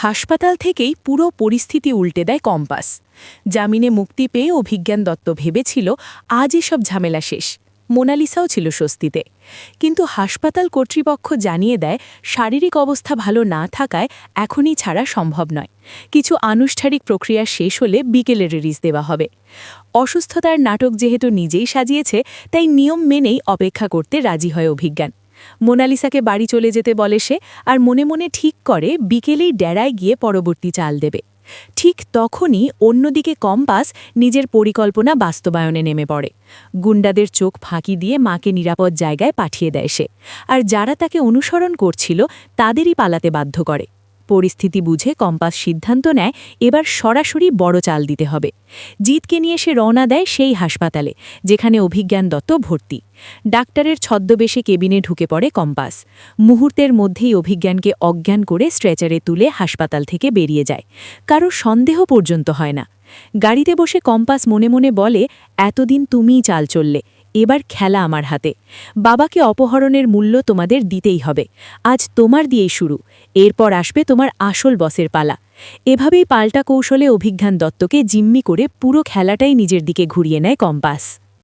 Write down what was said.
হাসপাতাল থেকেই পুরো পরিস্থিতি উল্টে দেয় কম্পাস। জামিনে মুক্তি পেয়ে অভিজ্ঞান দত্ত ভেবেছিল আজ এসব ঝামেলা শেষ। মোনালিসাও ছিল স্বস্তিতে। কিন্তু হাসপাতাল কর্তৃপক্ষ জানিয়ে দেয় শারীরিক অবস্থা ভালো না থাকায় এখনই ছাড়া সম্ভব নয়। কিছু আনুষ্ঠানিক প্রক্রিয়া শেষ হলে বিকেলে রিলিজ দেওয়া হবে। অসুস্থতার নাটক যেহেতু নিজেই সাজিয়েছে, তাই নিয়ম মেনেই অপেক্ষা করতে রাজি হয় অভিজ্ঞান। মোনালিসাকে বাড়ি চলে যেতে বলে সে, আর মনে মনে ঠিক করে বিকেলেই ডেরায় গিয়ে পরবর্তী চাল দেবে। ঠিক তখনই অন্যদিকে কম্পাস নিজের পরিকল্পনা বাস্তবায়নে নেমে পড়ে। গুন্ডাদের চোখ ফাঁকি দিয়ে মাকে নিরাপদ জায়গায় পাঠিয়ে দেয় সে, আর যারা তাকে অনুসরণ করছিল তাদেরই পালাতে বাধ্য করে। পরিস্থিতি বুঝে কম্পাস সিদ্ধান্ত নেয় এবার সরাসরি বড় চাল দিতে হবে। জিতকে নিয়ে সে রওনা দেয় সেই হাসপাতালে যেখানে অভিজ্ঞান দত্ত ভর্তি। ডাক্তারের ছদ্মবেশে কেবিনে ঢুকে পড়ে কম্পাস। মুহূর্তের মধ্যেই অভিজ্ঞানকে অজ্ঞান করে স্ট্রেচারে তুলে হাসপাতাল থেকে বেরিয়ে যায়। কারো সন্দেহ পর্যন্ত হয় না। গাড়িতে বসে কম্পাস মনে মনে বলে, এতদিন তুমিই চাল চললে, এবার খেলা আমার হাতে। বাবাকে অপহরণের মূল্য তোমাদের দিতেই হবে। আজ তোমার দিয়েই শুরু, এরপর আসবে তোমার আসল বসের পালা। এভাবেই পাল্টা কৌশলে অভিজ্ঞান দত্তকে জিম্মি করে পুরো খেলাটাই নিজের দিকে ঘুরিয়ে নেয় কম্পাস।